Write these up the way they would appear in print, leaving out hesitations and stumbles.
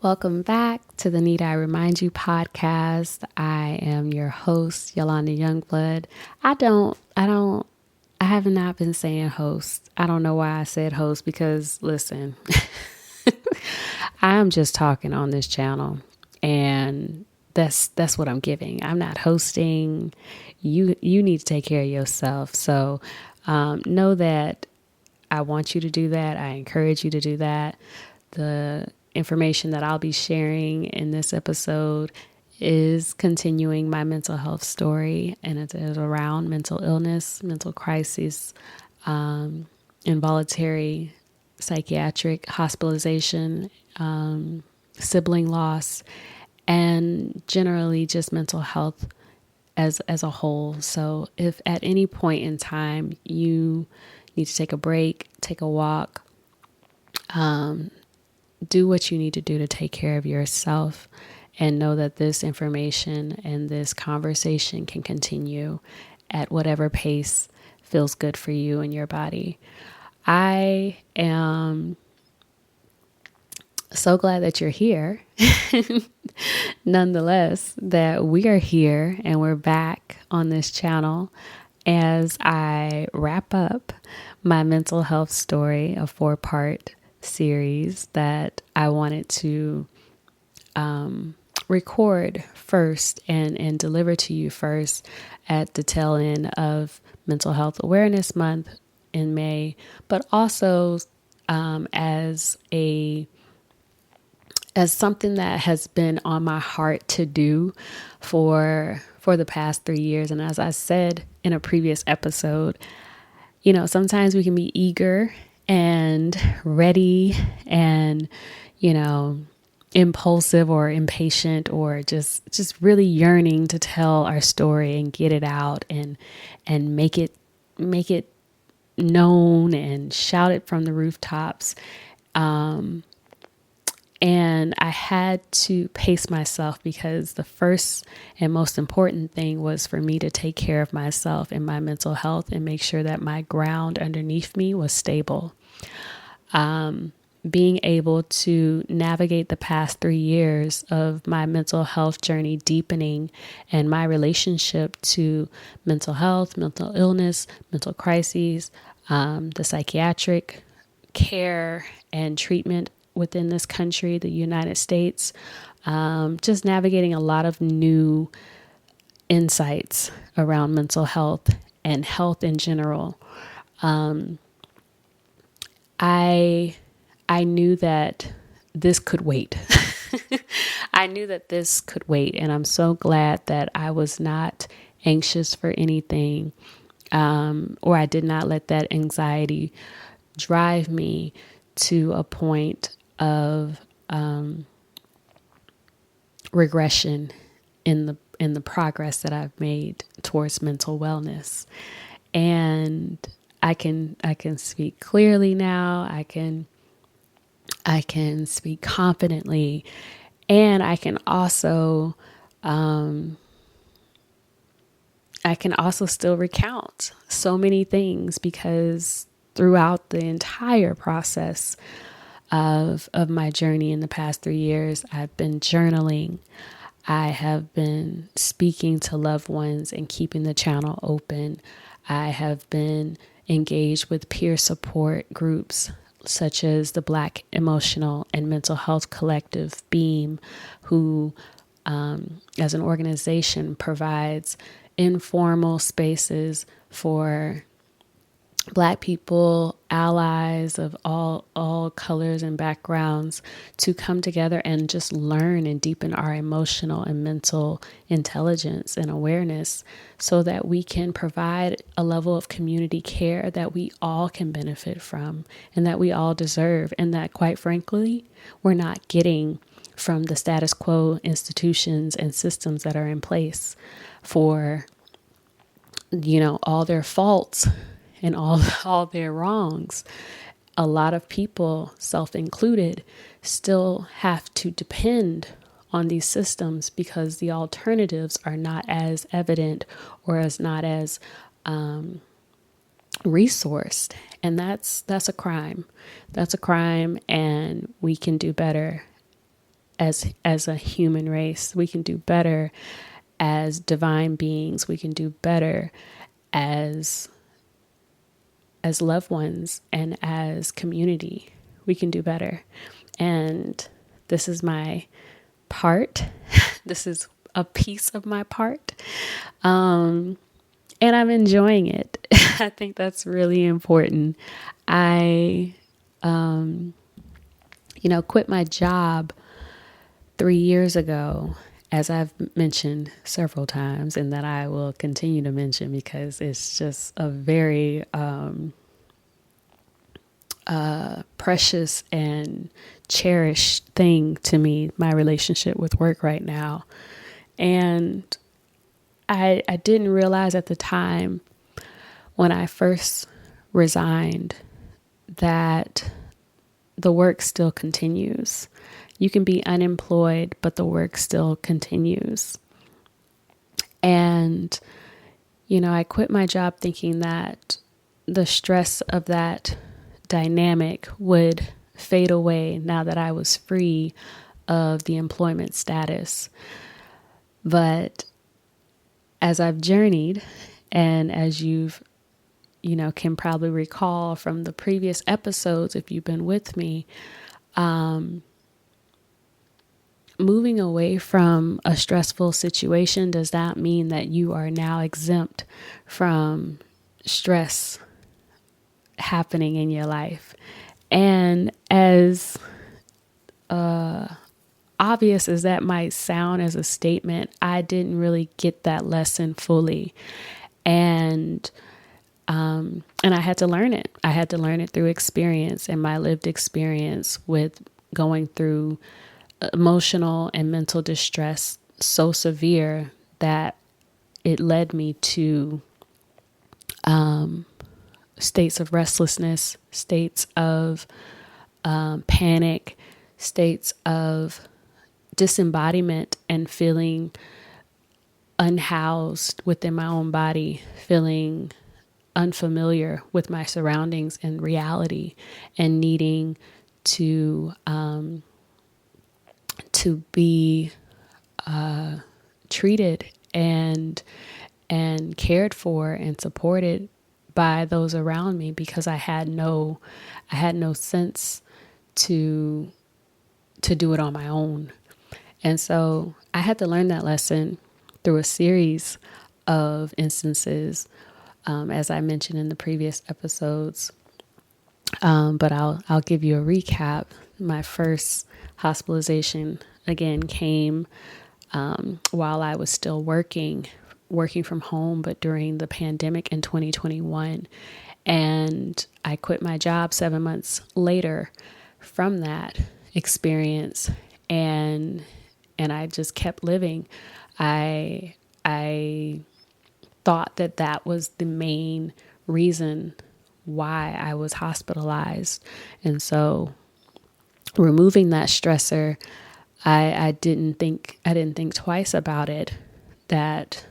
Welcome back to the Need I Remind You podcast. I am your host, Yolanda Youngblood. I have not been saying host. I don't know why I said host because listen, I'm just talking on this channel and that's what I'm giving. I'm not hosting. You need to take care of yourself. So know that I want you to do that. I encourage you to do that. The information that I'll be sharing in this episode is continuing my mental health story, and it is around mental illness, mental crisis, involuntary psychiatric hospitalization, sibling loss, and generally just mental health as a whole. So if at any point in time you need to take a break, take a walk, do what you need to do to take care of yourself, and know that this information and this conversation can continue at whatever pace feels good for you and your body. I am so glad that you're here. Nonetheless, that we are here and we're back on this channel as I wrap up my mental health story, a 4-part series that I wanted to record first and deliver to you first at the tail end of Mental Health Awareness Month in May, but also as something that has been on my heart to do for the past 3 years. And as I said in a previous episode, sometimes we can be eager and ready and, impulsive or impatient or just really yearning to tell our story and get it out and make it known and shout it from the rooftops. And I had to pace myself because the first and most important thing was for me to take care of myself and my mental health and make sure that my ground underneath me was stable. Being able to navigate the past 3 years of my mental health journey deepening and my relationship to mental health, mental illness, mental crises, the psychiatric care and treatment within this country, the United States, just navigating a lot of new insights around mental health and health in general. I knew that this could wait. I knew that this could wait, and I'm so glad that I was not anxious for anything, or I did not let that anxiety drive me to a point of regression in the progress that I've made towards mental wellness. And I can speak clearly now. I can speak confidently, and I can also still recount so many things because throughout the entire process of my journey in the past 3 years, I've been journaling. I have been speaking to loved ones and keeping the channel open. I have been engaged with peer support groups such as the Black Emotional and Mental Health Collective, BEAM, who as an organization provides informal spaces for Black people, allies of all colors and backgrounds, to come together and just learn and deepen our emotional and mental intelligence and awareness so that we can provide a level of community care that we all can benefit from and that we all deserve, and that, quite frankly, we're not getting from the status quo institutions and systems that are in place for, all their faults and all their wrongs. A lot of people, self-included, still have to depend on these systems because the alternatives are not as evident or not as resourced. And that's a crime. That's a crime, and we can do better as a human race. We can do better as divine beings. We can do better as loved ones and as community. We can do better. And this is my part. This is a piece of my part. And I'm enjoying it. I think that's really important. I, quit my job 3 years ago, as I've mentioned several times, and that I will continue to mention because it's just a very precious and cherished thing to me, my relationship with work right now. And I didn't realize at the time when I first resigned that the work still continues. You can be unemployed, but the work still continues. And, I quit my job thinking that the stress of that dynamic would fade away now that I was free of the employment status. But as I've journeyed, and as you've, can probably recall from the previous episodes, if you've been with me, moving away from a stressful situation does not mean that you are now exempt from stress happening in your life. And as obvious as that might sound as a statement, I didn't really get that lesson fully. And I had to learn it. I had to learn it through experience and my lived experience with going through emotional and mental distress so severe that it led me to states of restlessness, states of panic, states of disembodiment, and feeling unhoused within my own body, feeling unfamiliar with my surroundings and reality, and needing to be treated and cared for and supported by those around me, because I had no sense to do it on my own. And so I had to learn that lesson through a series of instances, as I mentioned in the previous episodes. But I'll give you a recap. My first hospitalization again came while I was still working from home, but during the pandemic in 2021. And I quit my job 7 months later from that experience, and I just kept living. I thought that was the main reason why I was hospitalized. And so removing that stressor, I didn't think twice about it, that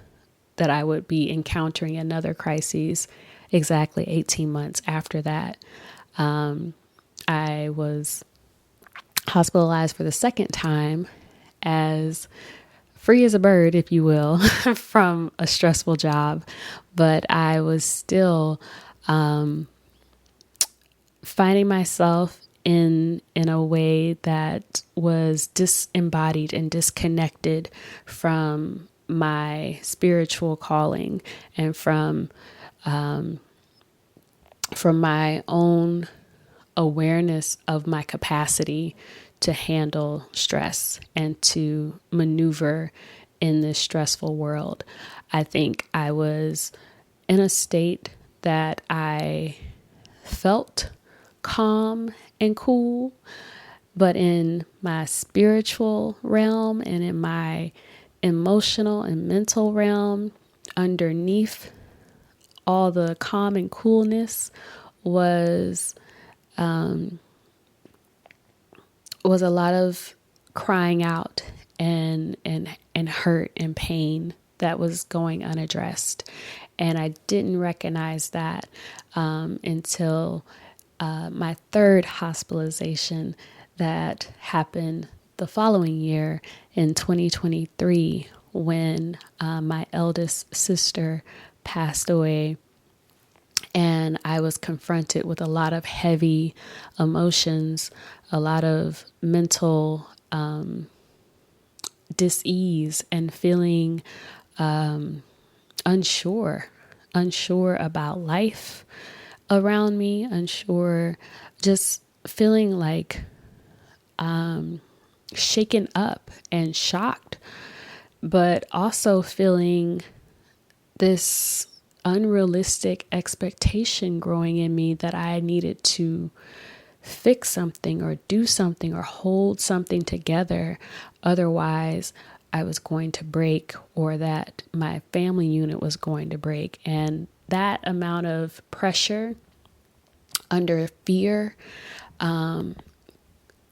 I would be encountering another crisis exactly 18 months after that. I was hospitalized for the second time, as free as a bird, if you will, from a stressful job. But I was still finding myself in a way that was disembodied and disconnected from my spiritual calling and from my own awareness of my capacity to handle stress and to maneuver in this stressful world. I think I was in a state that I felt calm and cool, but in my spiritual realm and in my emotional and mental realm, underneath all the calm and coolness was a lot of crying out and hurt and pain that was going unaddressed. And I didn't recognize that until my third hospitalization that happened the following year in 2023 when my eldest sister passed away. And I was confronted with a lot of heavy emotions, a lot of mental dis-ease, and feeling unsure about life around me, unsure, just feeling like shaken up and shocked, but also feeling this unrealistic expectation growing in me that I needed to fix something or do something or hold something together. Otherwise, I was going to break, or that my family unit was going to break. And that amount of pressure under fear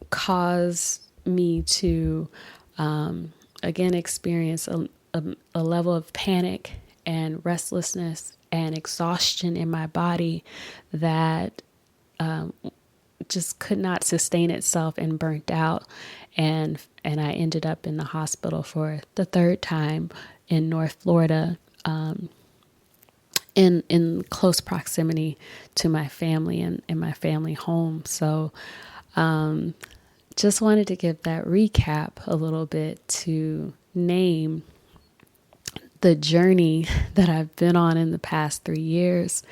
caused me to, again, experience a level of panic and restlessness and exhaustion in my body that just could not sustain itself and burnt out. And I ended up in the hospital for the third time in North Florida, in close proximity to my family and in my family home. So just wanted to give that recap a little bit to name the journey that I've been on in the past 3 years,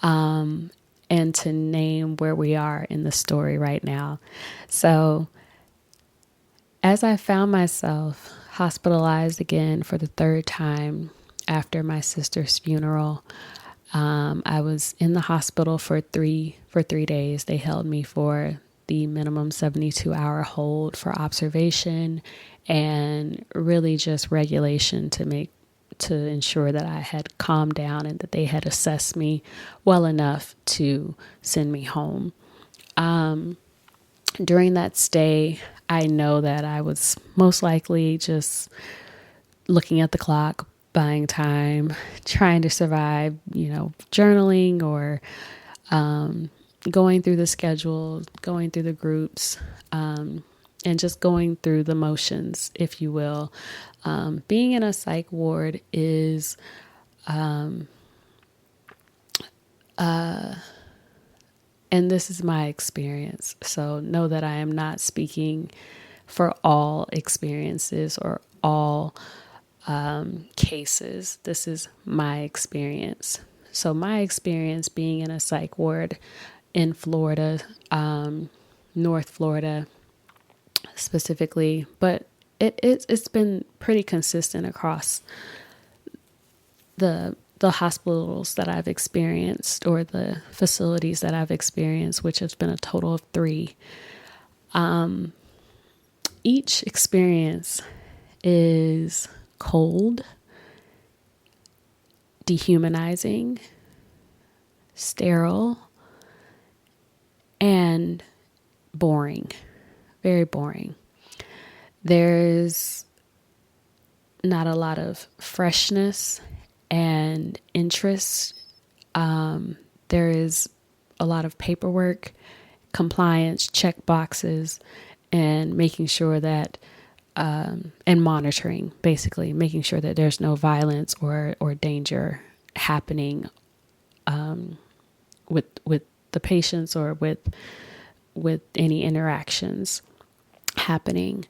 and to name where we are in the story right now. So as I found myself hospitalized again for the third time after my sister's funeral, I was in the hospital for three days. They held me for the minimum 72-hour hold for observation and really just regulation to ensure that I had calmed down and that they had assessed me well enough to send me home. During that stay, I know that I was most likely just looking at the clock, buying time, trying to survive, journaling or going through the schedule, going through the groups, and just going through the motions, if you will. Being in a psych ward is, and this is my experience, so know that I am not speaking for all experiences or all cases. This is my experience. So my experience being in a psych ward in Florida, North Florida specifically, but it's been pretty consistent across the hospitals that I've experienced, or the facilities that I've experienced, which has been a total of 3. Each experience is cold, dehumanizing, sterile, and boring, very boring. There's not a lot of freshness and interest. There is a lot of paperwork, compliance, check boxes, and making sure that, and monitoring, basically making sure that there's no violence or danger happening with the patients, or with any interactions happening.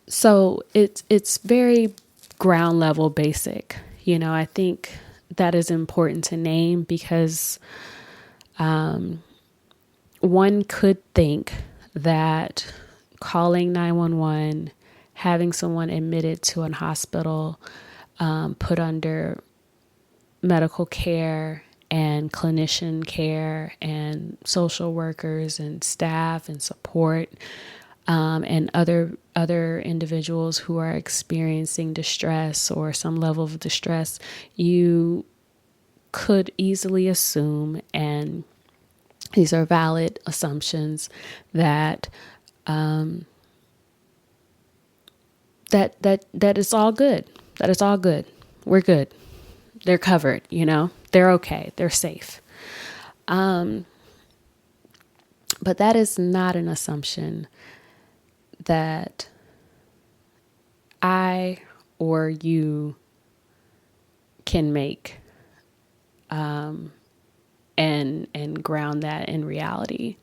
So it's very ground level basic. I think that is important to name because one could think that calling 911, having someone admitted to an hospital, put under medical care and clinician care and social workers and staff and support, and other individuals who are experiencing distress or some level of distress, you could easily assume, and these are valid assumptions, that that is all good. That it's all good. We're good. They're covered. They're okay. They're safe. But that is not an assumption. that I or you can make, and ground that in reality.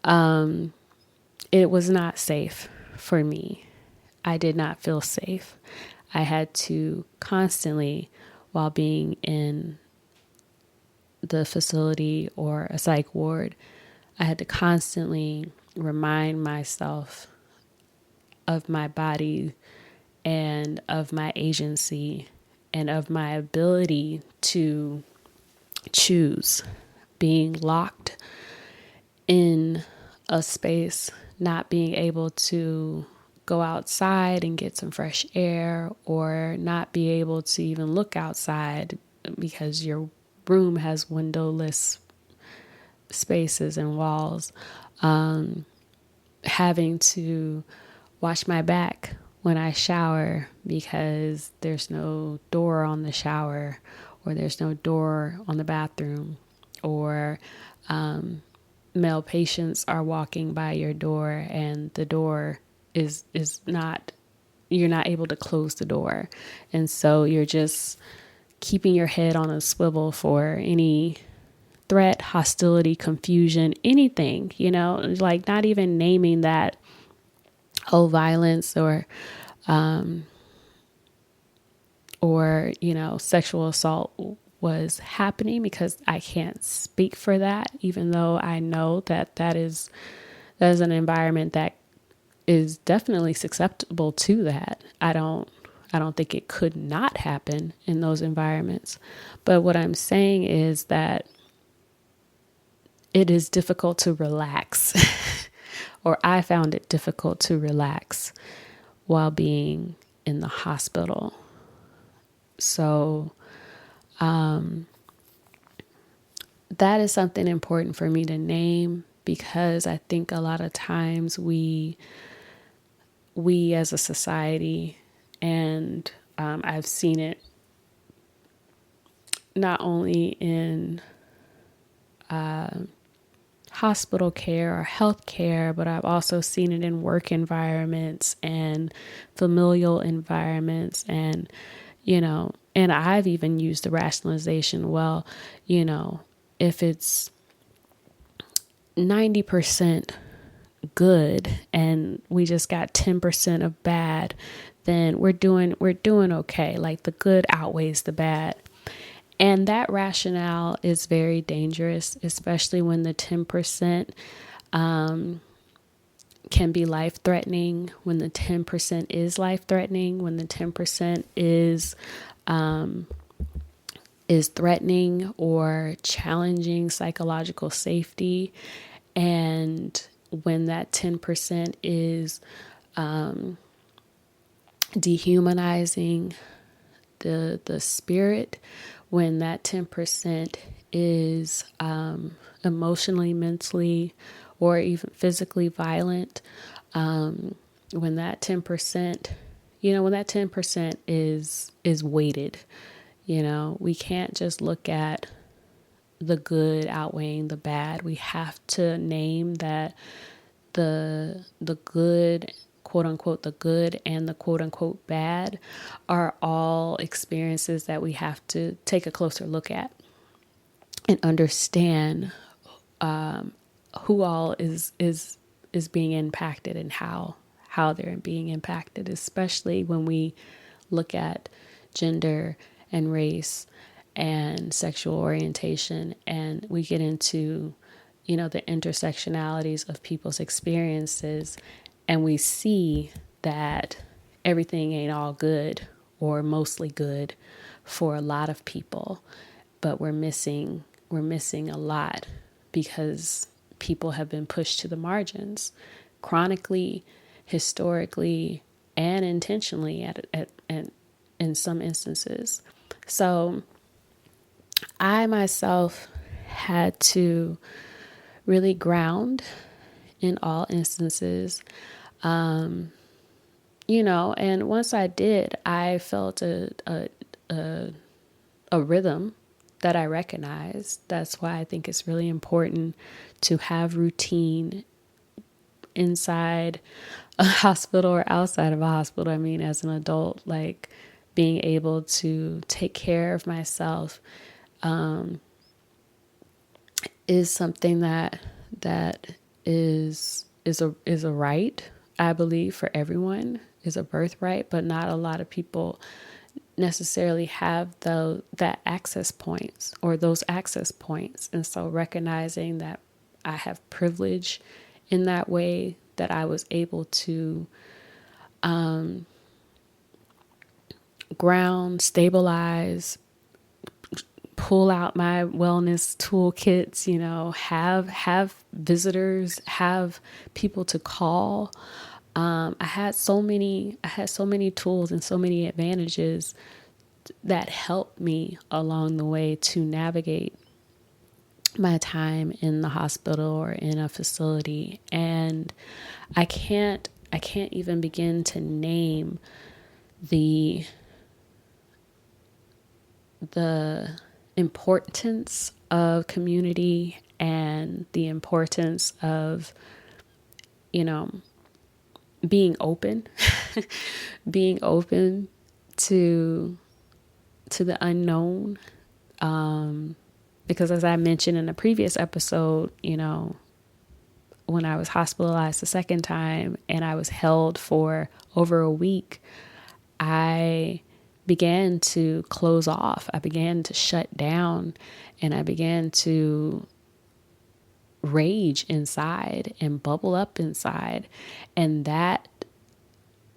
It was not safe for me. I did not feel safe. I had to constantly, while being in the facility or a psych ward, I had to constantly remind myself of my body and of my agency and of my ability to choose. Being locked in a space, not being able to go outside and get some fresh air, or not be able to even look outside because your room has windowless spaces and walls. Having to watch my back when I shower because there's no door on the shower, or there's no door on the bathroom, or male patients are walking by your door and the door is not, you're not able to close the door. And so you're just keeping your head on a swivel for any threat, hostility, confusion, anything, like not even naming that, oh, violence or sexual assault was happening, because I can't speak for that, even though I know that is an environment that is definitely susceptible to that. I don't think it could not happen in those environments. But what I'm saying is that it is difficult to relax, or I found it difficult to relax while being in the hospital. So that is something important for me to name, because I think a lot of times we as a society, and I've seen it not only in hospital care or health care, but I've also seen it in work environments and familial environments. And, and I've even used the rationalization, well, if it's 90% good and we just got 10% of bad, then we're doing okay. Like the good outweighs the bad. And that rationale is very dangerous, especially when the 10% can be life-threatening, when the 10% is life-threatening, when the 10% is threatening or challenging psychological safety, and when that 10% is dehumanizing the spirit, when that 10% is emotionally, mentally, or even physically violent, when that 10%, when that 10% is weighted, we can't just look at the good outweighing the bad. We have to name that the good, quote unquote, the good and the quote unquote bad are all experiences that we have to take a closer look at and understand who all is being impacted and how they're being impacted, especially when we look at gender and race and sexual orientation, and we get into the intersectionalities of people's experiences, and we see that everything ain't all good or mostly good for a lot of people, but we're missing a lot because people have been pushed to the margins chronically, historically, and intentionally at in some instances. So I myself had to really ground in all instances, and once I did, I felt a rhythm that I recognized. That's why I think it's really important to have routine inside a hospital or outside of a hospital. I mean, as an adult, like being able to take care of myself is something that is a right, I believe, for everyone, is a birthright, but not a lot of people necessarily have that access points or those access points. And so recognizing that I have privilege in that way, that I was able to ground, stabilize, pull out my wellness toolkits, have visitors, have people to call. I had so many tools and so many advantages that helped me along the way to navigate my time in the hospital or in a facility. And I can't even begin to name the importance of community and the importance of, being open, being open to the unknown. Because as I mentioned in a previous episode, when I was hospitalized the second time and I was held for over a week, I began to close off. I began to shut down, and I began to rage inside and bubble up inside. And that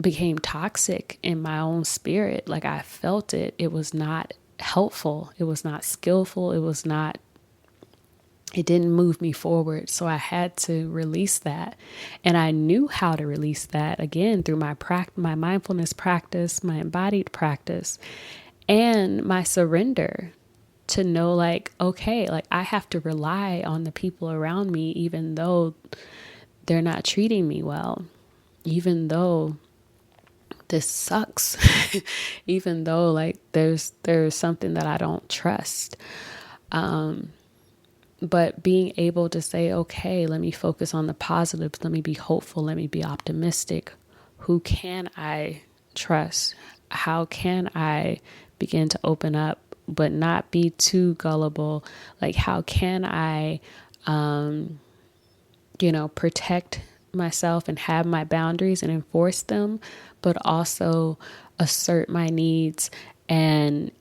became toxic in my own spirit. Like, I felt it. It was not helpful. It was not skillful. It didn't move me forward. So I had to release that. And I knew how to release that, again, through my mindfulness practice, my embodied practice, and my surrender to know, like, okay, like I have to rely on the people around me, even though they're not treating me well, even though this sucks, even though like there's something that I don't trust. But being able to say, okay, let me focus on the positives. Let me be hopeful. Let me be optimistic. Who can I trust? How can I begin to open up, but not be too gullible? Like, how can I, protect myself and have my boundaries and enforce them, but also assert my needs and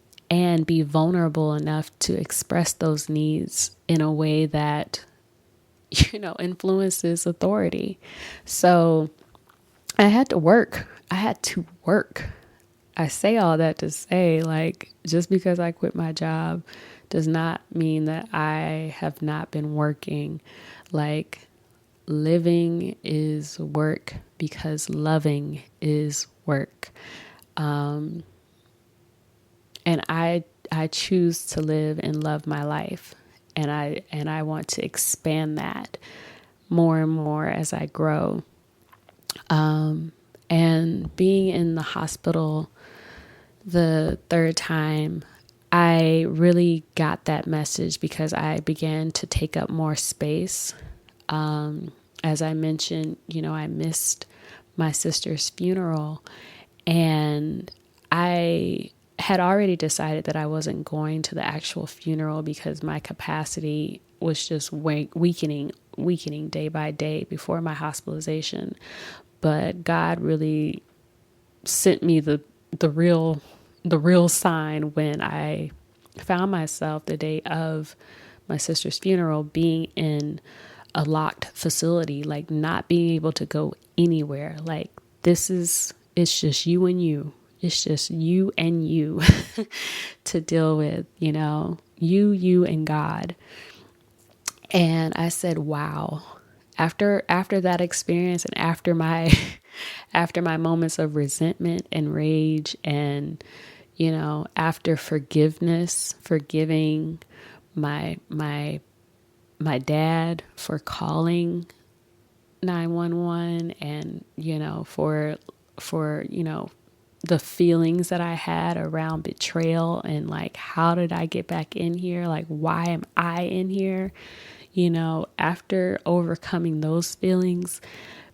be vulnerable enough to express those needs in a way that, influences authority. So I had to work. I say all that to say, like, just because I quit my job does not mean that I have not been working. Like, living is work because loving is work. And I choose to live and love my life. And I want to expand that more and more as I grow. And being in the hospital the third time, I really got that message because I began to take up more space. As I mentioned, I missed my sister's funeral, and I had already decided that I wasn't going to the actual funeral because my capacity was just weakening day by day before my hospitalization. But God really sent me the real sign when I found myself the day of my sister's funeral being in a locked facility, like not being able to go anywhere. Like, it's just you and you. It's just you and you to deal with, you and God. And I said, wow, after that experience and after my moments of resentment and rage and, after forgiving my dad for calling 911 and, for the feelings that I had around betrayal and like, how did I get back in here? Like, why am I in here? After overcoming those feelings,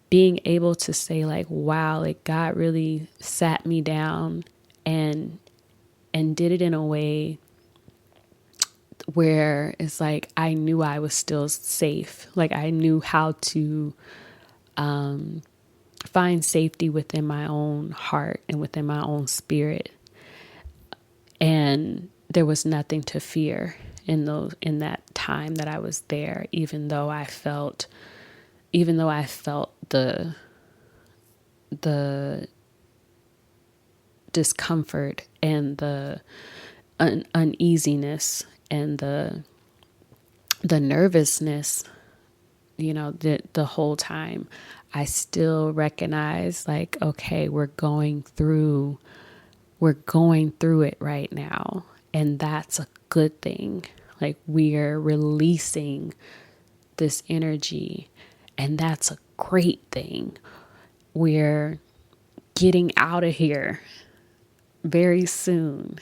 being able to say like, wow, like God really sat me down and did it in a way where it's like I knew I was still safe. Like I knew how to find safety within my own heart and within my own spirit. And there was nothing to fear in that time that I was there, even though I felt the discomfort and the uneasiness and the nervousness, the whole time. I still recognize like, okay, we're going through it right now. And that's a good thing. Like we're releasing this energy, and that's a great thing. We're getting out of here very soon,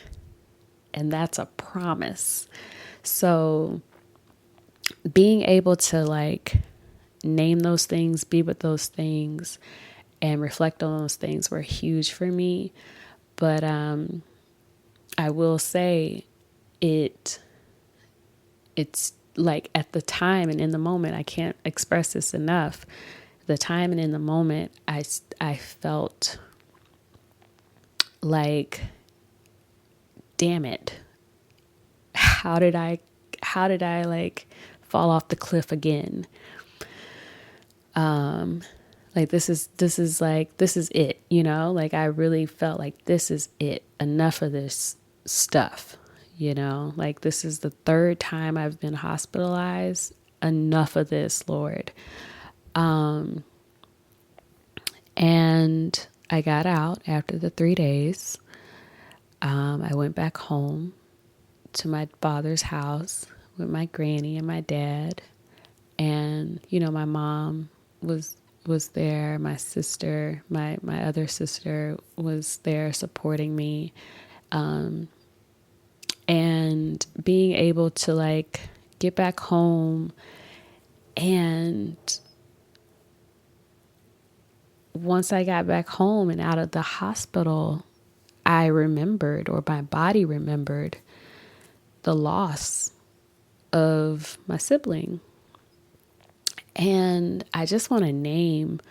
and that's a promise. So being able to like name those things, be with those things, and reflect on those things were huge for me. But I will say it's like at the time and in the moment, I can't express this enough. The time and in the moment, I felt like, damn it, how did I like fall off the cliff again? Like this is it, like I really felt like this is it, enough of this stuff, like this is the third time I've been hospitalized, enough of this, Lord. And I got out after the 3 days. I went back home to my father's house with my granny and my dad, and my mom was there. My sister, my other sister was there supporting me. And being able to like get back home, and once I got back home and out of the hospital, I remembered, or my body remembered, the loss of my sibling. And I just want to name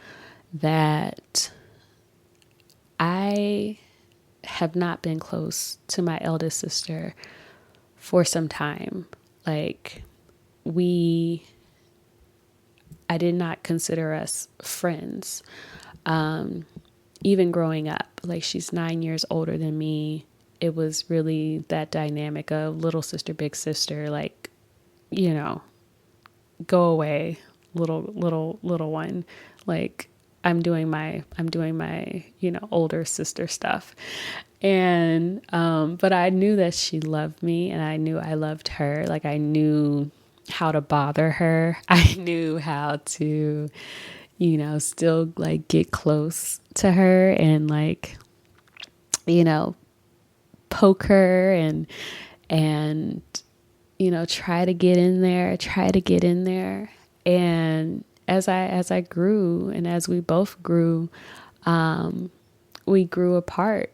that I have not been close to my eldest sister for some time. Like I did not consider us friends. Even growing up, like she's 9 years older than me. It was really that dynamic of little sister, big sister, like, go away, little one. Like I'm doing my older sister stuff. And but I knew that she loved me, and I knew I loved her. Like I knew how to bother her. I knew how to still like get close to her and like poke her and try to get in there. And as I grew, and as we both grew, we grew apart.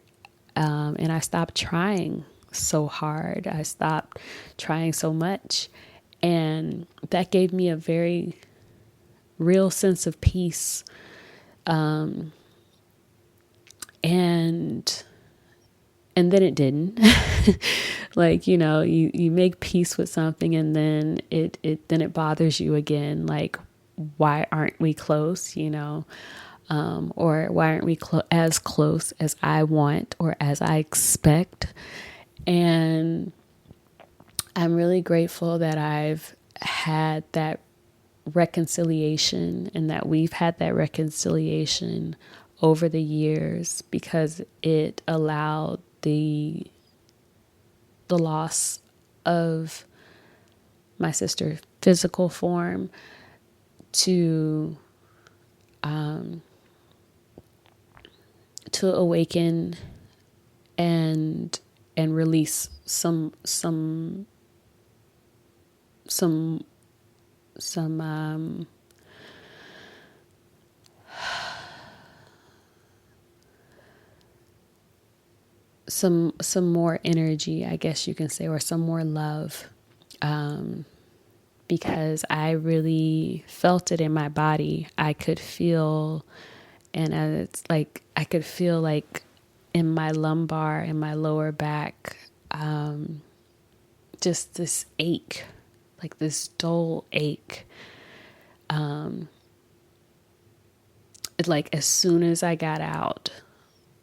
And I stopped trying so hard. I stopped trying so much. And that gave me a very real sense of peace. And then it didn't. Like, you make peace with something, and then it bothers you again. Like, why aren't we close, or why aren't we as close as I want or as I expect? And I'm really grateful that I've had that reconciliation, and that we've had that reconciliation over the years, because it allowed the loss of my sister's physical form to awaken and release some some more energy, I guess you can say, or some more love, because I really felt it in my body. I could feel, and it's like I could feel like in my lumbar and my lower back, just this ache, like this dull ache. Like as soon as I got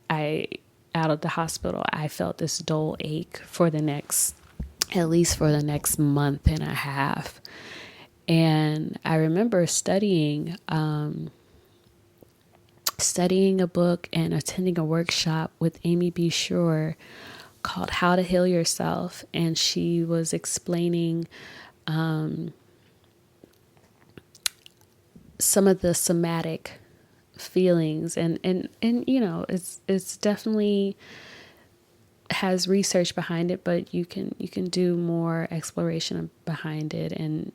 I out of the hospital, I felt this dull ache for at least for the next month and a half. And I remember studying a book and attending a workshop with Amy B. Shore called How to Heal Yourself. And she was explaining some of the somatic feelings, and it's definitely has research behind it, but you can do more exploration behind it, and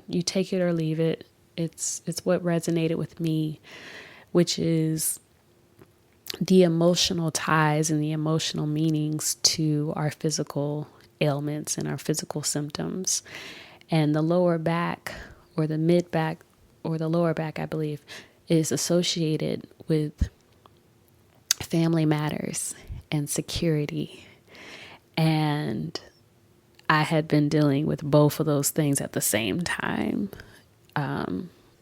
you take it or leave it. It's what resonated with me, which is the emotional ties and the emotional meanings to our physical ailments and our physical symptoms. And the lower back, or the mid back, or the lower back, I believe, is associated with family matters and security. And I had been dealing with both of those things at the same time,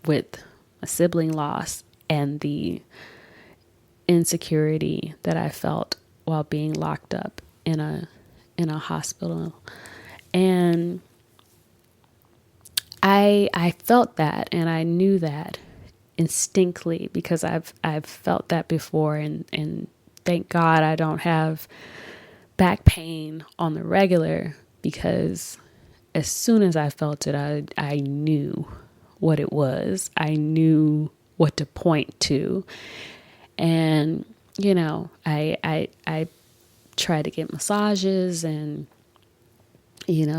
with a sibling loss and the insecurity that I felt while being locked up in a hospital. And I felt that, and I knew that instinctively, because I've felt that before, and thank God I don't have back pain on the regular, because as soon as I felt it, I knew what it was. I knew what to point to. And I tried to get massages and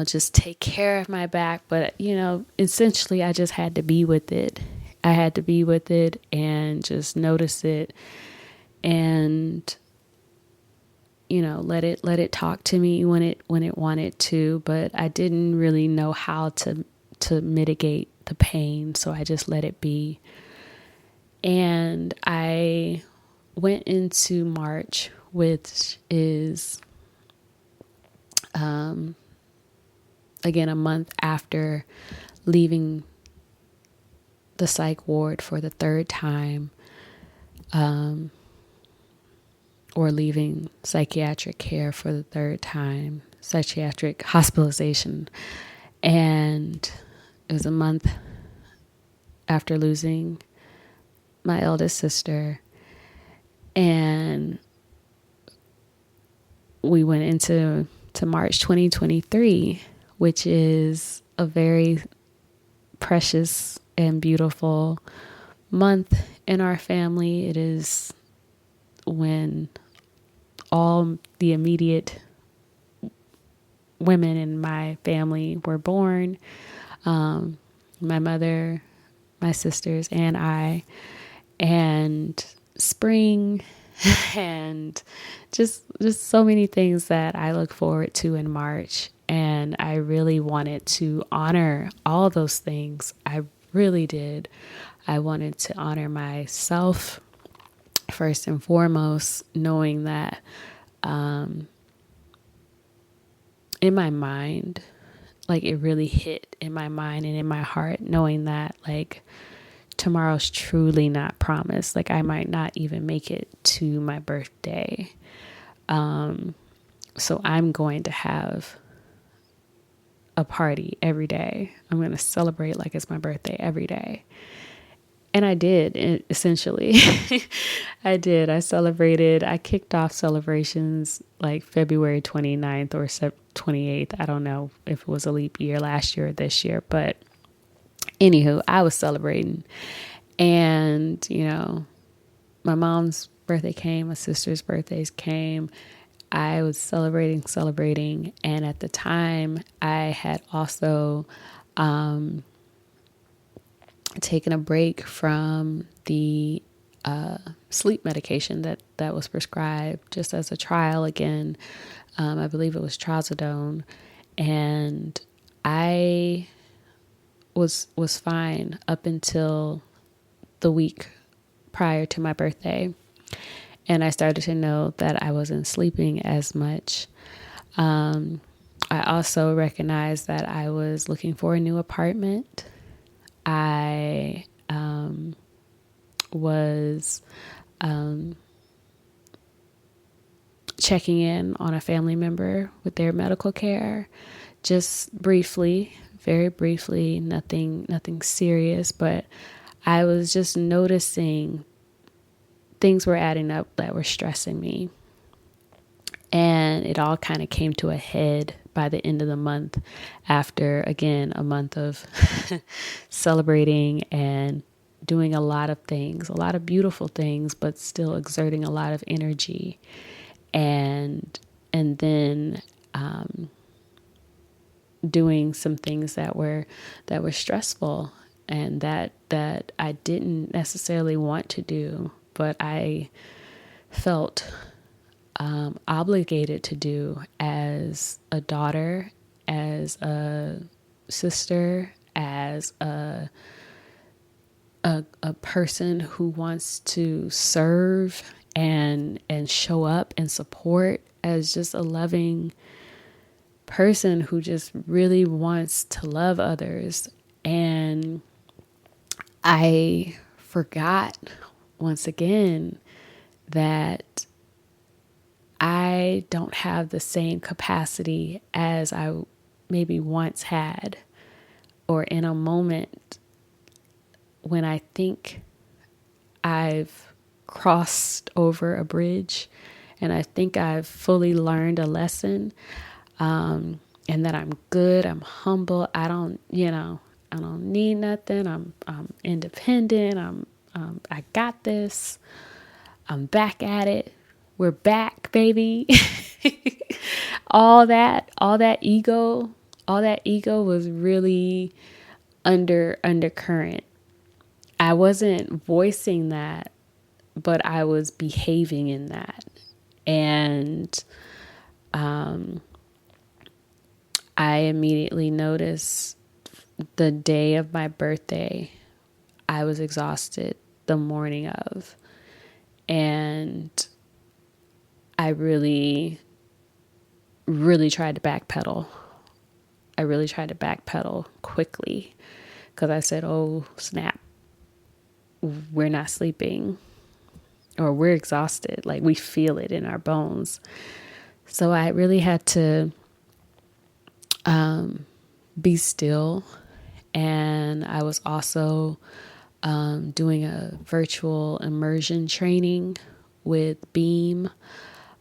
just take care of my back, but essentially I just had to be with it. I had to be with it and just notice it, and let it talk to me when it wanted to. But I didn't really know how to mitigate the pain, so I just let it be. And I went into March, which is again a month after leaving the psych ward for the third time, or leaving psychiatric care for the third time, psychiatric hospitalization. And it was a month after losing my eldest sister. And we went into March 2023, which is a very precious and beautiful month in our family. It is when all the immediate women in my family were born. My mother, my sisters, and I, and spring, and just so many things that I look forward to in March. And I really wanted to honor all those things. I really did. I wanted to honor myself first and foremost, knowing that in my mind, like it really hit in my mind and in my heart, knowing that like tomorrow's truly not promised. Like I might not even make it to my birthday. So I'm going to have a party every day. I'm going to celebrate like it's my birthday every day. And I did, essentially. I did. I kicked off celebrations like February 29th or 28th. I don't know if it was a leap year last year or this year, but anywho, I was celebrating. And, my mom's birthday came, my sister's birthdays came. I was celebrating. And at the time, I had also taken a break from the sleep medication that was prescribed just as a trial again. I believe it was trazodone, and I was fine up until the week prior to my birthday. And I started to know that I wasn't sleeping as much. I also recognized that I was looking for a new apartment. I was checking in on a family member with their medical care, just briefly, very briefly, nothing serious, but I was just noticing things were adding up that were stressing me. And it all kind of came to a head by the end of the month, after, again, a month of celebrating and doing a lot of things, a lot of beautiful things, but still exerting a lot of energy. And then doing some things that were stressful and that I didn't necessarily want to do, but I felt obligated to do as a daughter, as a sister, as a person who wants to serve and show up and support, as just a loving person who just really wants to love others. And I forgot once again that I don't have the same capacity as I maybe once had, or in a moment when I think I've crossed over a bridge and I think I've fully learned a lesson, and that I'm good, I'm humble, I don't need nothing, I'm independent, I got this, I'm back at it. We're back, baby. all that ego was really undercurrent. I wasn't voicing that, but I was behaving in that. And I immediately noticed the day of my birthday, I was exhausted the morning of. And I really, really tried to backpedal. I really tried to backpedal quickly because I said, oh, snap, we're not sleeping, or we're exhausted. Like, we feel it in our bones. So I really had to be still. And I was also doing a virtual immersion training with Beam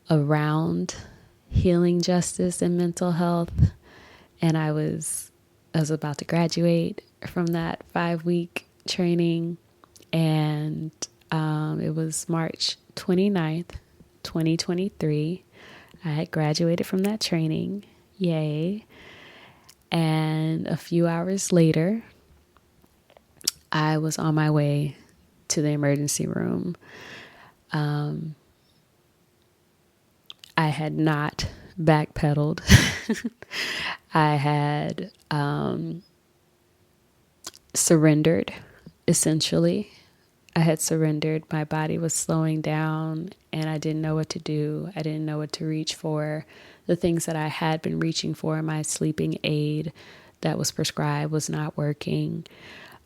around healing justice and mental health. And I was about to graduate from that 5-week training. And it was March 29th, 2023. I had graduated from that training. Yay. And a few hours later, I was on my way to the emergency room. I had not backpedaled. I had surrendered, essentially. I had surrendered. My body was slowing down and I didn't know what to do. I didn't know what to reach for. The things that I had been reaching for, my sleeping aid that was prescribed, was not working.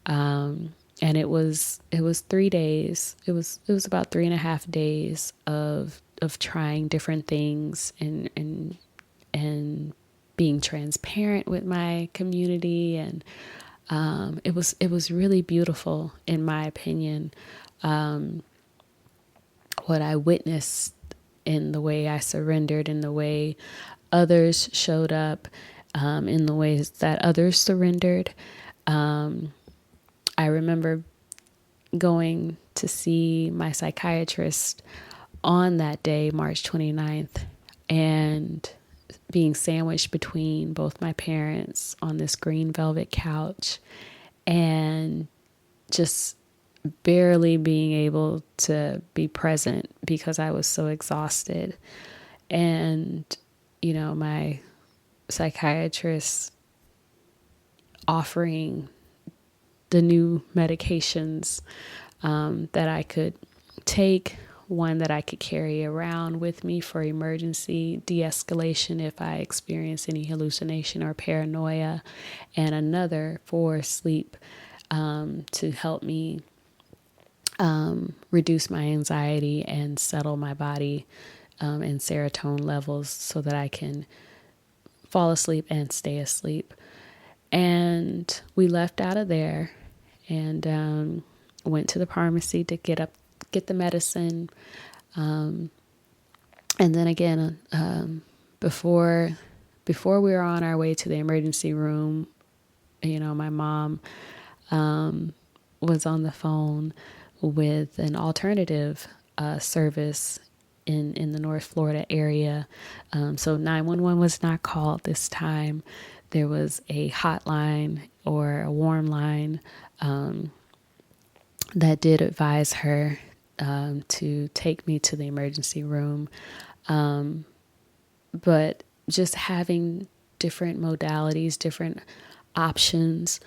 And it was 3 days. It was about 3.5 days of trying different things and being transparent with my community. And it was really beautiful, in my opinion, what I witnessed in the way I surrendered, in the way others showed up, in the ways that others surrendered. I remember going to see my psychiatrist on that day, March 29th, and being sandwiched between both my parents on this green velvet couch, and just barely being able to be present because I was so exhausted. And, my psychiatrist offering the new medications that I could take, one that I could carry around with me for emergency de-escalation if I experience any hallucination or paranoia, and another for sleep to help me reduce my anxiety and settle my body and serotonin levels so that I can fall asleep and stay asleep. And we left out of there and went to the pharmacy to get the medicine. And then again, before we were on our way to the emergency room, my mom was on the phone with an alternative service in the North Florida area. So 911 was not called this time. There was a hotline or a warm line that did advise her to take me to the emergency room. But just having different modalities, different options,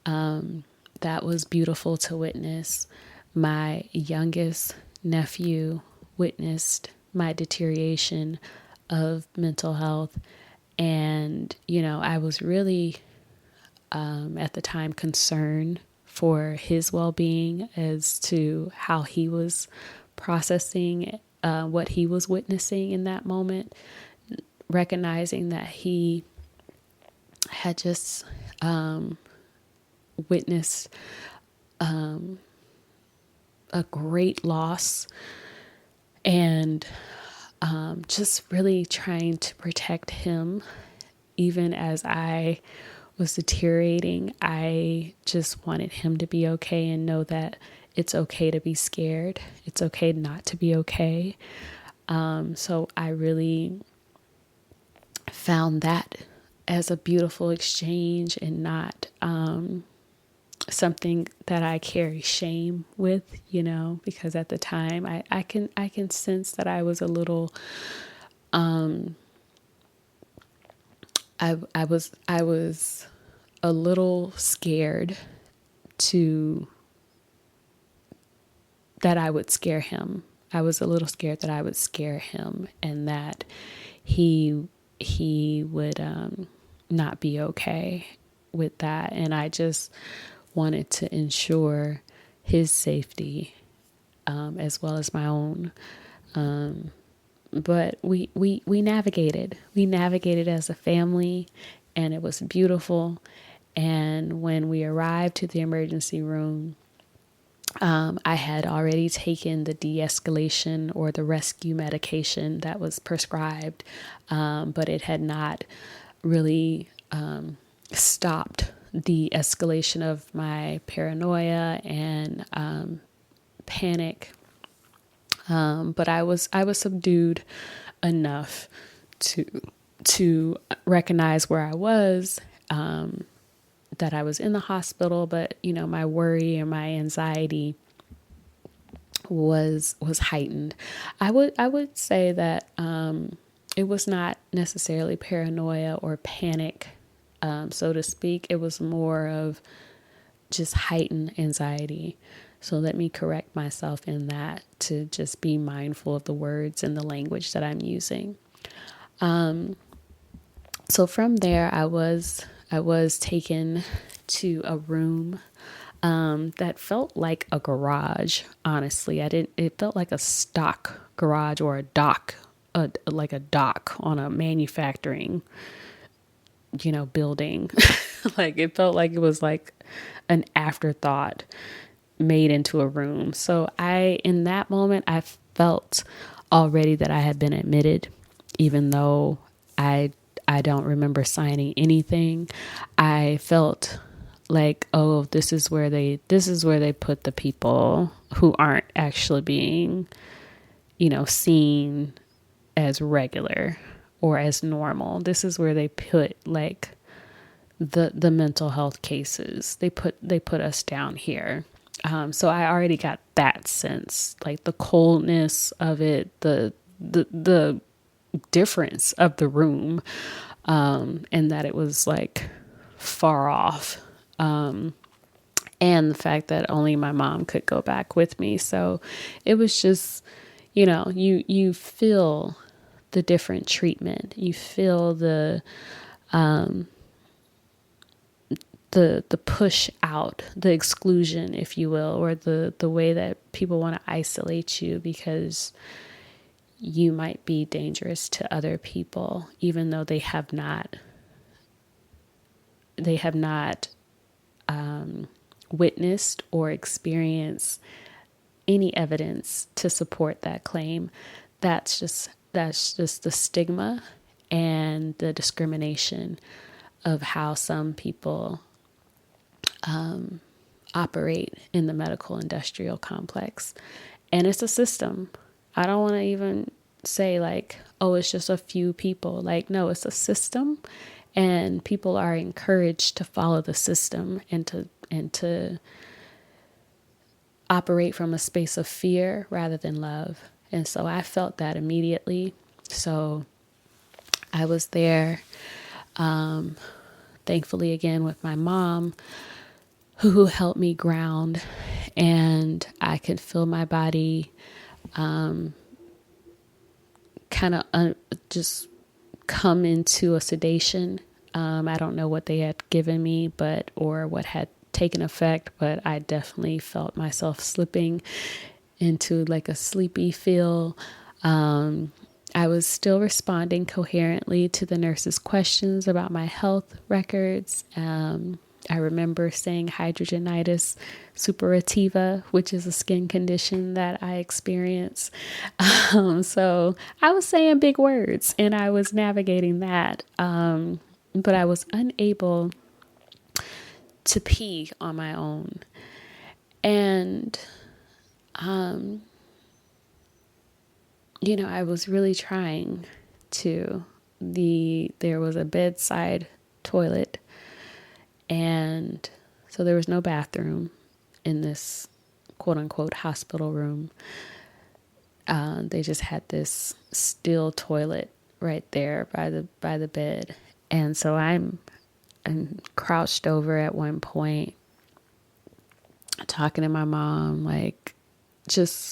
that was beautiful to witness. My youngest nephew witnessed my deterioration of mental health. And, I was really, at the time, concerned for his well-being as to how he was processing what he was witnessing in that moment, recognizing that he had just witnessed a great loss, and just really trying to protect him. Even as I was deteriorating, I just wanted him to be okay and know that it's okay to be scared. It's okay not to be okay. So I really found that as a beautiful exchange and not something that I carry shame with, because at the time I can sense that I was a little I was a little scared that I would scare him. I was a little scared that I would scare him and that he would not be okay with that. And I just wanted to ensure his safety as well as my own. But we navigated. We navigated as a family, and it was beautiful. And when we arrived to the emergency room, I had already taken the de-escalation or the rescue medication that was prescribed, but it had not really stopped the escalation of my paranoia and panic. But I was subdued enough to recognize where I was, that I was in the hospital, but my worry and my anxiety was heightened. I would say that it was not necessarily paranoia or panic, so to speak. It was more of just heightened anxiety. So let me correct myself in that, to just be mindful of the words and the language that I'm using. So from there, I was taken to a room that felt like a garage. Honestly, it felt like a stock garage or a dock, like a dock on a manufacturing, building. Like it felt like it was like an afterthought made into a room. So in that moment, I felt already that I had been admitted, even though I don't remember signing anything. I felt like, oh, this is where they put the people who aren't actually being, seen as regular or as normal. This is where they put like the mental health cases. They put us down here. So I already got that sense, like the coldness of it, the difference of the room, and that it was like far off. And the fact that only my mom could go back with me. So it was just, you feel the different treatment. You feel the push out, the exclusion, if you will, or the way that people want to isolate you because you might be dangerous to other people, even though they have not witnessed or experienced any evidence to support that claim. That's just the stigma and the discrimination of how some people operate in the medical industrial complex. And it's a system. I don't want to even say like, oh, it's just a few people. Like, no, it's a system, and people are encouraged to follow the system and to operate from a space of fear rather than love. And so I felt that immediately. So I was there, thankfully, again, with my mom, who helped me ground, and I could feel my body kind of just come into a sedation. I don't know what they had given me, or what had taken effect, but I definitely felt myself slipping into like a sleepy feel. I was still responding coherently to the nurse's questions about my health records. I remember saying hidradenitis suppurativa, which is a skin condition that I experience. So I was saying big words and I was navigating that. But I was unable to pee on my own. And, I was really trying to. There was a bedside toilet, and so there was no bathroom in this quote unquote hospital room. They just had this steel toilet right there by the bed. And so I'm crouched over at one point, talking to my mom,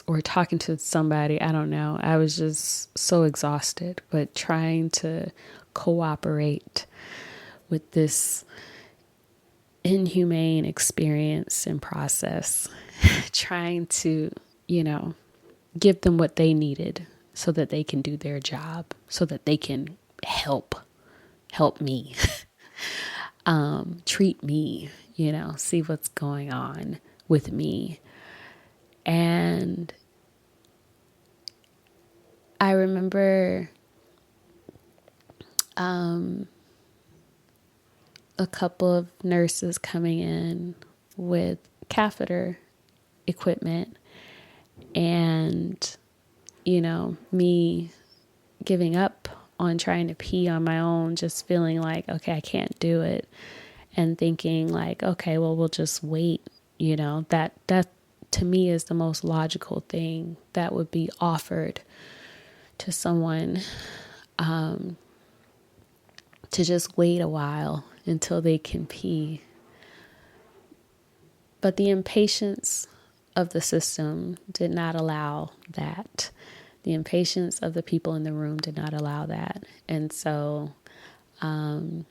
or talking to somebody. I don't know. I was just so exhausted, but trying to cooperate with this inhumane experience and process, trying to, give them what they needed so that they can do their job, so that they can help me, treat me, see what's going on with me. And I remember a couple of nurses coming in with catheter equipment, and, me giving up on trying to pee on my own, just feeling like, okay, I can't do it. And thinking like, okay, well, we'll just wait. That to me is the most logical thing that would be offered to someone, to just wait a while until they can pee. But the impatience of the system did not allow that. The impatience of the people in the room did not allow that. And so I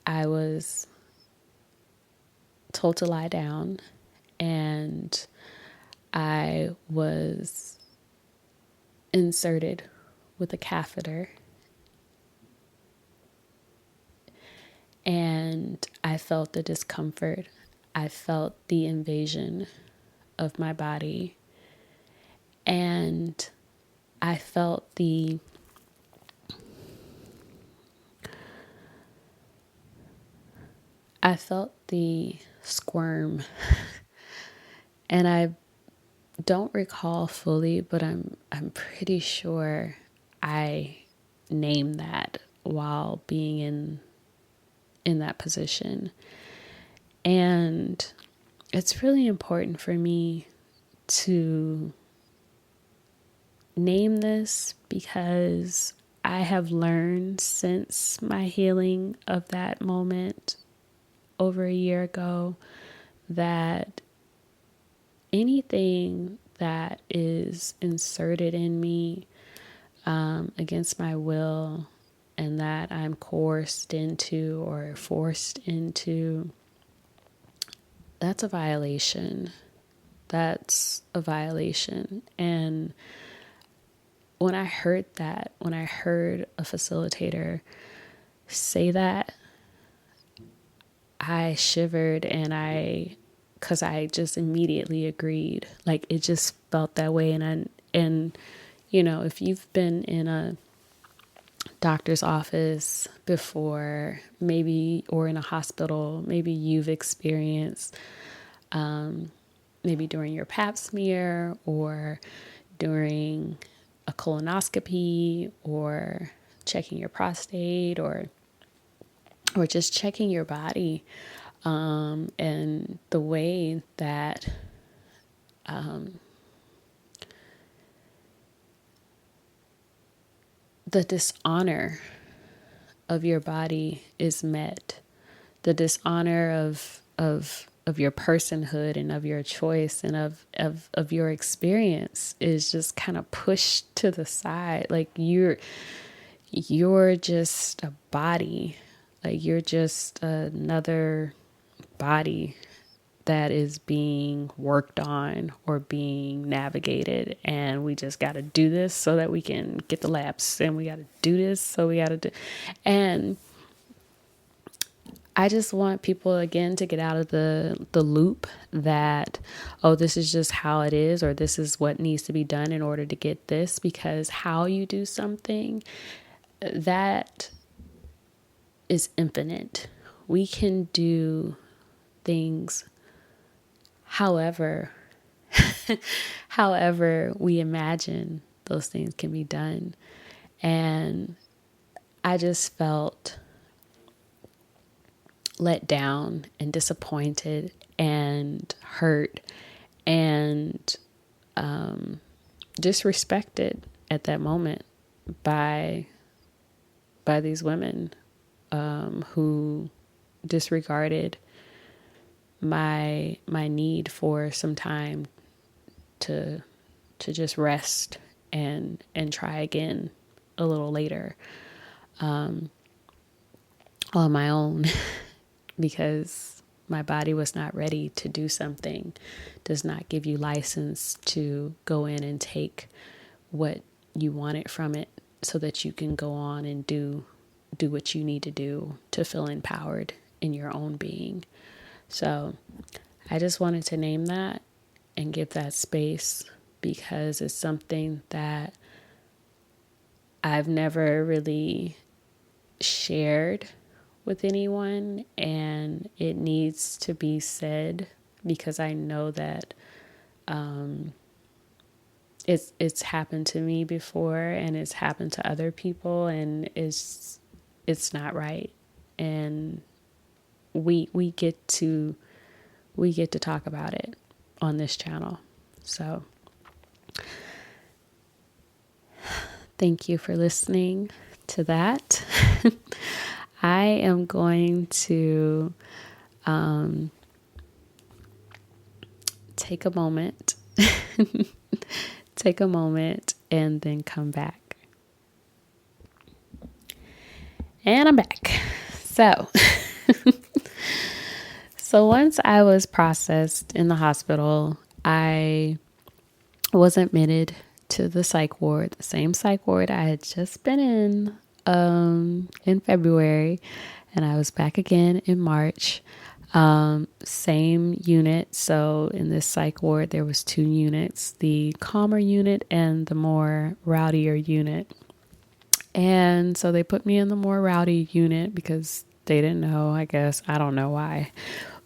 was told to lie down, and I was inserted with a catheter. And I felt the discomfort. I felt the invasion of my body. And I felt the squirm. And I don't recall fully, but I'm pretty sure I named that while being in that position. And it's really important for me to name this because I have learned since my healing of that moment over a year ago that anything that is inserted in me against my will and that I'm coerced into or forced into, that's a violation. That's a violation. And when I heard that, when I heard a facilitator say that, I shivered because I just immediately agreed. Like it just felt that way. And if you've been in a doctor's office before, maybe, or in a hospital, maybe you've experienced, maybe during your pap smear or during a colonoscopy or checking your prostate or just checking your body, and the way that the dishonor of your body is met, the dishonor of your personhood and of your choice and of your experience is just kind of pushed to the side. Like you're just a body, like you're just another body that is being worked on or being navigated, and we just got to do this so that we can get the labs, and we got to do this so we got to do. And I just want people again to get out of the loop that, oh, this is just how it is, or this is what needs to be done in order to get this, because how you do something, that is infinite. We can do things however we imagine those things can be done. And I just felt let down and disappointed and hurt and disrespected at that moment by these women who disregarded my need for some time to just rest and try again a little later on my own because my body was not ready to do something. Does not give you license to go in and take what you wanted from it so that you can go on and do what you need to do to feel empowered in your own being. So I just wanted to name that and give that space because it's something that I've never really shared with anyone, and it needs to be said because I know that it's happened to me before and it's happened to other people, and it's not right. And we get to talk about it on this channel. So thank you for listening to that. I am going to take a moment and then come back. And I'm back. So once I was processed in the hospital, I was admitted to the psych ward, the same psych ward I had just been in February, and I was back again in March. Same unit. So in this psych ward, there was 2 units, the calmer unit and the more rowdier unit. And so they put me in the more rowdy unit because they didn't know, I guess. I don't know why.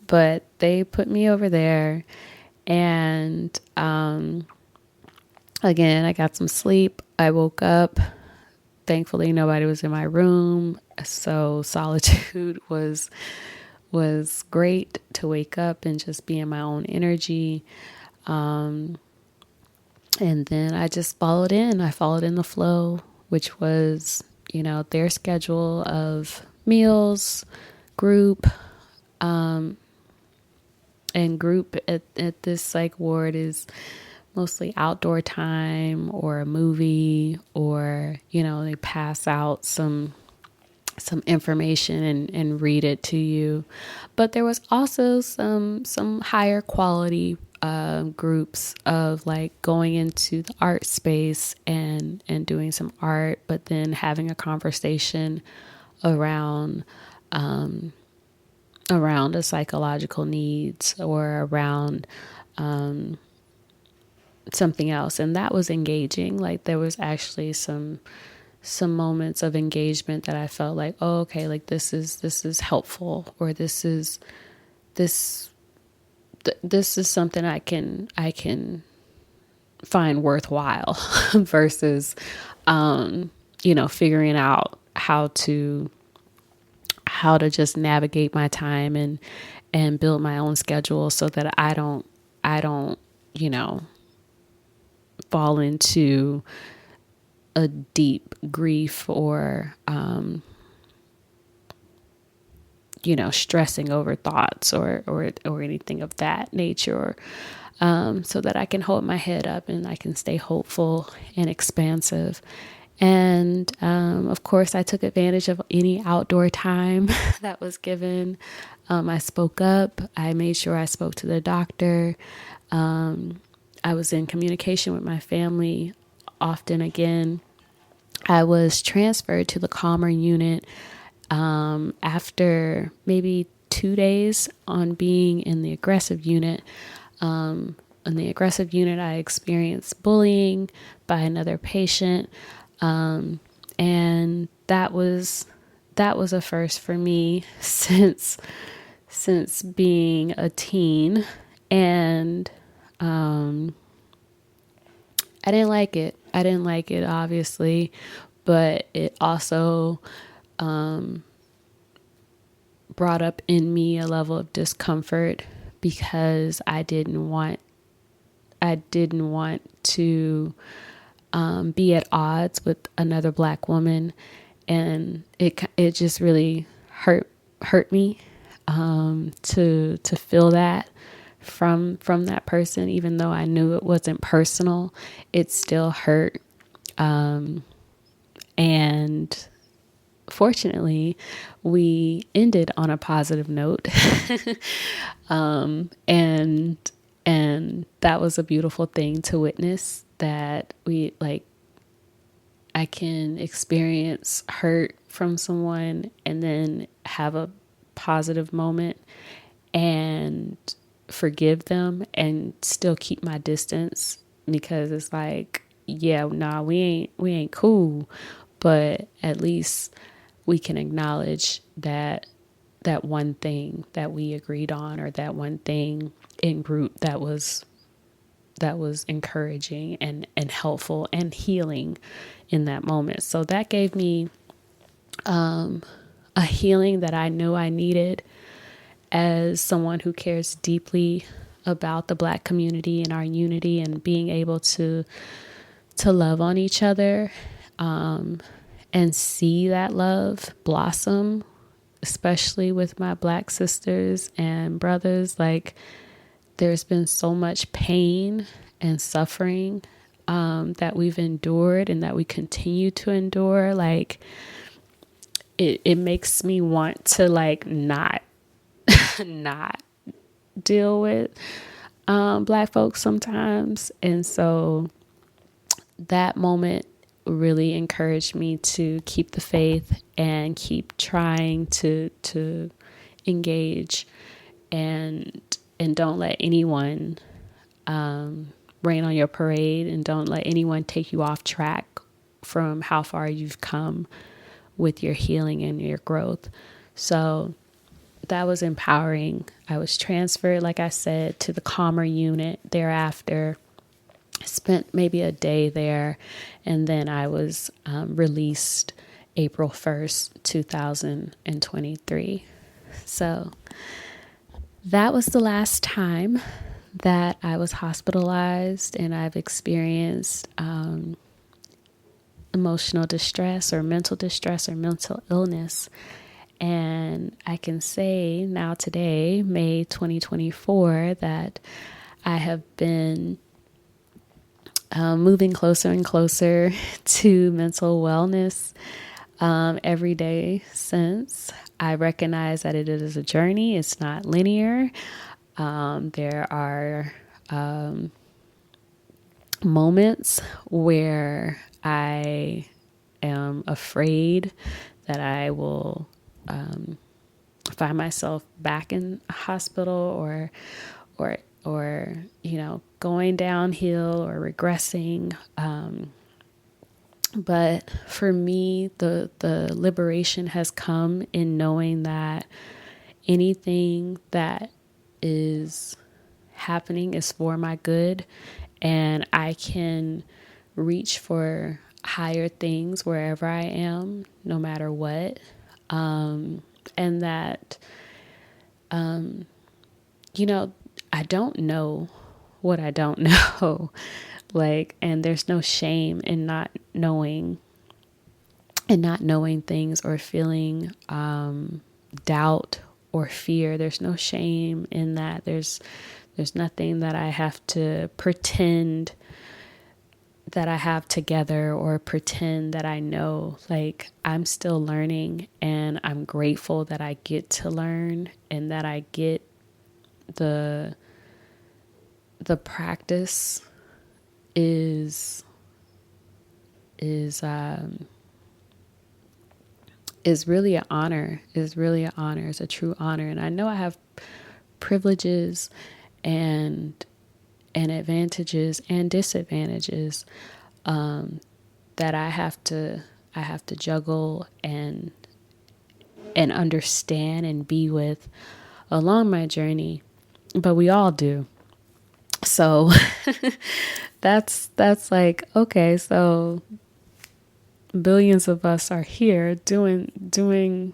But they put me over there. And again, I got some sleep. I woke up. Thankfully, nobody was in my room. So solitude was was great to wake up and just be in my own energy. And then I just followed in. I followed in the flow, which was, their schedule of meals, group, and group at this psych ward is mostly outdoor time or a movie, or, they pass out some information and read it to you. But there was also some higher quality groups of like going into the art space and doing some art, but then having a conversation around a psychological needs or around something else. And that was engaging. Like there was actually some moments of engagement that I felt like, oh, okay, like this is helpful, or this is something I can find worthwhile versus, figuring out how to just navigate my time and build my own schedule so that I don't, fall into a deep grief or, stressing over thoughts or anything of that nature, so that I can hold my head up and I can stay hopeful and expansive. And, of course, I took advantage of any outdoor time that was given. I spoke up. I made sure I spoke to the doctor. I was in communication with my family often again. I was transferred to the calmer unit after maybe 2 days on being in the aggressive unit. In the aggressive unit, I experienced bullying by another patient. And that was a first for me since being a teen. And I didn't like it. Obviously, but it also brought up in me a level of discomfort because I didn't want to be at odds with another Black woman, and it just really hurt me to feel that from that person. Even though I knew it wasn't personal, it still hurt. And fortunately, we ended on a positive note. And that was a beautiful thing to witness, that I can experience hurt from someone and then have a positive moment and forgive them and still keep my distance, because it's like, yeah, nah, we ain't cool, but at least we can acknowledge that one thing that we agreed on, or that one thing in group that was encouraging and helpful and healing in that moment. So that gave me a healing that I knew I needed as someone who cares deeply about the Black community and our unity, and being able to love on each other, and see that love blossom, especially with my Black sisters and brothers. Like, there's been so much pain and suffering that we've endured and that we continue to endure. Like, it makes me want to not deal with Black folks sometimes. And so that moment really encouraged me to keep the faith and keep trying to engage, and don't let anyone rain on your parade, and don't let anyone take you off track from how far you've come with your healing and your growth. So that was empowering. I was transferred, like I said, to the calmer unit thereafter. Spent maybe a day there, and then I was released April 1st, 2023. So that was the last time that I was hospitalized, and I've experienced emotional distress or mental illness. And I can say now today, May 2024, that I have been moving closer and closer to mental wellness every day since. I recognize that it is a journey. It's not linear. There are moments where I am afraid that I will find myself back in a hospital or going downhill or regressing. But for me, the liberation has come in knowing that anything that is happening is for my good, and I can reach for higher things wherever I am, no matter what. And that, I don't know what I don't know. And there's no shame in not knowing things or feeling doubt or fear. There's no shame in that. There's nothing that I have to pretend that I have together or pretend that I know. I'm still learning, and I'm grateful that I get to learn and that I get the practice is really an honor. It's a true honor. And I know I have privileges and advantages and disadvantages that I have to juggle and understand and be with along my journey, but we all do. So that's okay, so billions of us are here doing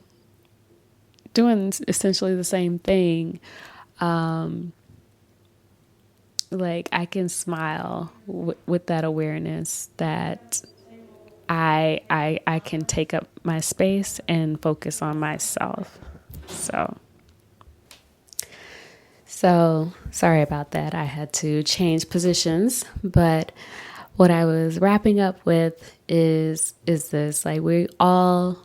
essentially the same thing. I can smile with that awareness that I can take up my space and focus on myself. So sorry about that. I had to change positions, but what I was wrapping up with is this: we all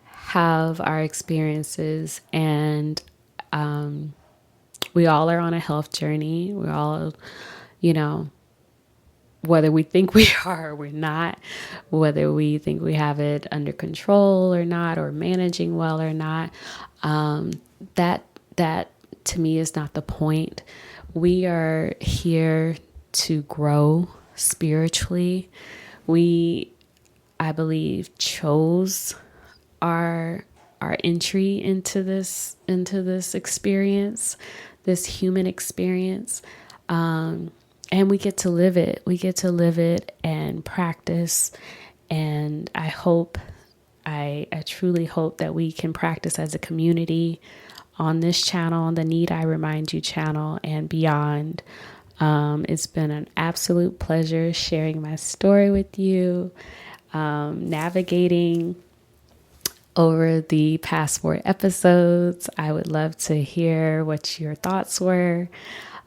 have our experiences, and we all are on a health journey. We all, whether we think we are or we're not, whether we think we have it under control or not, or managing well or not, that to me is not the point. We are here to grow spiritually. We, I believe, chose our entry into this experience, this human experience. And we get to live it. We get to live it and practice. And I truly hope that we can practice as a community on this channel, on the Need I Remind You channel, and beyond. It's been an absolute pleasure sharing my story with you, navigating over the past 4 episodes. I would love to hear what your thoughts were,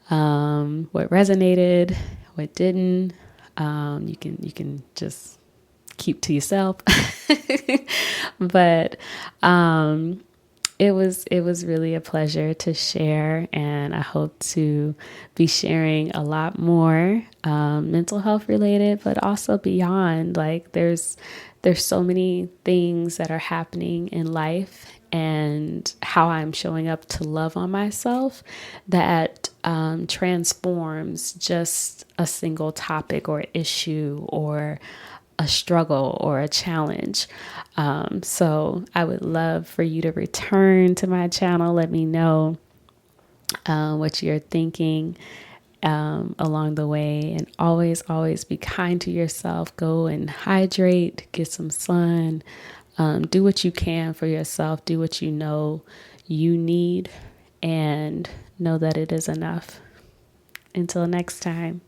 what resonated, what didn't. You can just keep to yourself. But it was really a pleasure to share, and I hope to be sharing a lot more mental health related, but also beyond. There's so many things that are happening in life, and how I'm showing up to love on myself that transforms just a single topic or issue or a struggle or a challenge. So I would love for you to return to my channel. Let me know what you're thinking along the way, and always be kind to yourself. Go and hydrate, get some sun, do what you can for yourself, do what you know you need, and know that it is enough. Until next time.